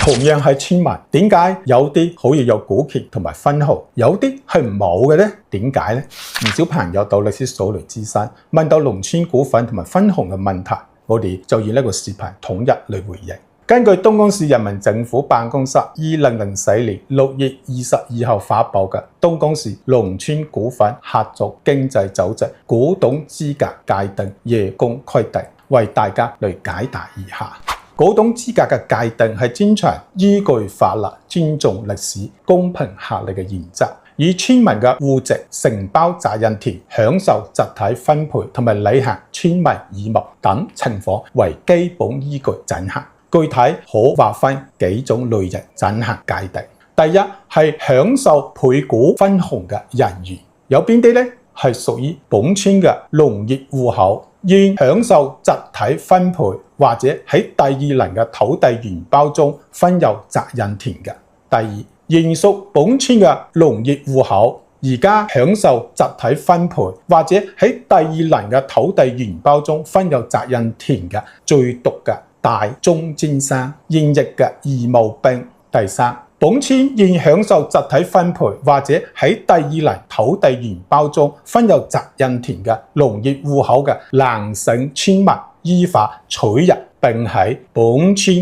同樣係村民，點解有啲可以有股權同埋分紅，有啲係冇嘅呢？點解呢？唔少朋友到律師所嚟諮詢，問到農村股份同埋分紅嘅問題，我哋就以呢個視頻統一嚟回應。根據東江市人民政府辦公室2004年6月22號發布嘅《東江市農村股份合作經濟組織股東資格界定業工規定》，為大家嚟解答一下。股東資格嘅界定係遵循依據法律、尊重歷史、公平合理嘅原則，以村民嘅戶籍、承包責任權、享受集體分配同埋履行村民義務等情況為基本依據進行。具體可劃分幾種類型進行界定。第一係享受配股分紅嘅人員，有邊啲呢？係屬於本村嘅農業戶口，現享受集體分配或者喺第二輪嘅土地原包中分有責任權嘅。第二，現屬本村嘅農業戶口，而家享受集體分配或者喺第二輪嘅土地原包中分有責任權嘅最毒嘅大中專生現役嘅義務兵。第三，本村現享受集體分配或者喺第二輪土地原包中分有責任權嘅農業戶口嘅男性村民，依法取入並喺本村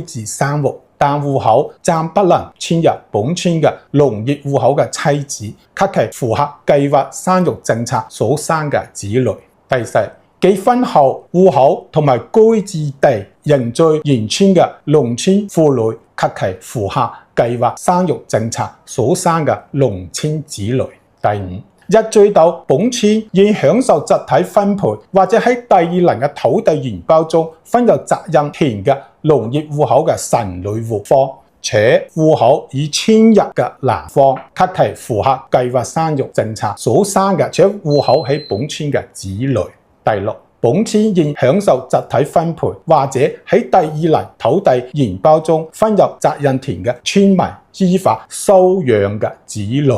居住生活，但戶口暫不能遷入本村嘅農業戶口嘅妻子及其符合計劃生育政策所生嘅子女。第四，結婚後戶口同埋居住地仍在原村嘅農村婦女及其符合計劃生育政策所生嘅農村子女。第五，一追到本村已享受集體分配或者喺第二輪嘅土地原包中分有責任權嘅農業戶口嘅神女戶方，且戶口已遷入嘅男方及其符合計劃生育政策所生嘅且戶口喺本村嘅子女。第六，本村現享受集體分配或者喺第二輪土地原包中分有責任權嘅村民，依法收養嘅子女。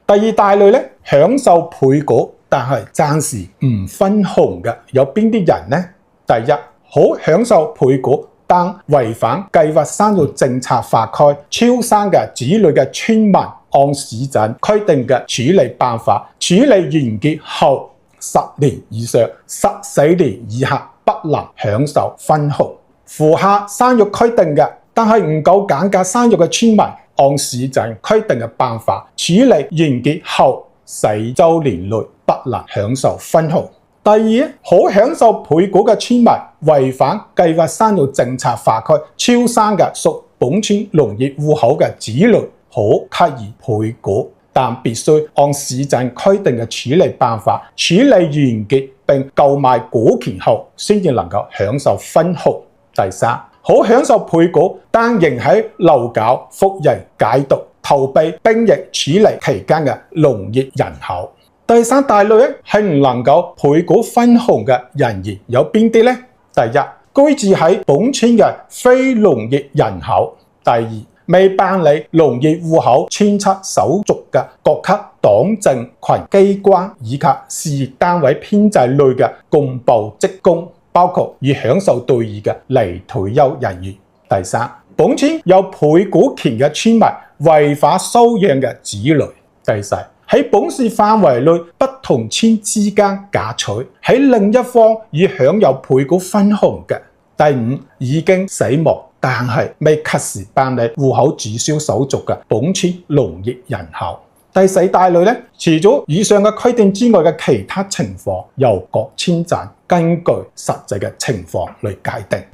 第二大類咧，享受配股但係暫時唔分紅嘅有邊啲人呢？第一，可享受配股但違反計劃生育政策法規超生嘅子女嘅村民，按市鎮規定嘅處理辦法處理完結後10年以上14年以下不能享受分紅。符合生育規定嘅但係唔夠間隔生育嘅村民，按市鎮規定嘅辦法處理完結後4週年內不能享受分紅。第二，可享受配股嘅村民違反計劃生育政策法規超生嘅屬本村農業戶口嘅子女，可給予配股，但必須按市鎮規定嘅處理辦法處理完結並購買股權後，先至能夠享受分紅。第三，可享受配股，但仍喺留校、服役、解毒、逃避兵役處理期間嘅農業人口。第三大類咧，係唔能夠配股分紅嘅人員有邊啲呢？第一，居住喺本村嘅非農業人口。第二，未辦理農業戶口遷冊手續嘅各級黨政群機關以及事業單位編制類嘅公務職工，包括已享受待遇嘅離退休人員。第三，本村有配股權嘅村民違法收養嘅子女。第四，喺本市範圍內不同村之間嫁娶，喺另一方已享有配股分紅嘅。第五，已經死亡但係未及時辦理戶口註銷手續嘅本村農業人口。第四大類咧，除咗以上嘅規定之外嘅其他情況，由各村鎮根據實際嘅情況嚟界定。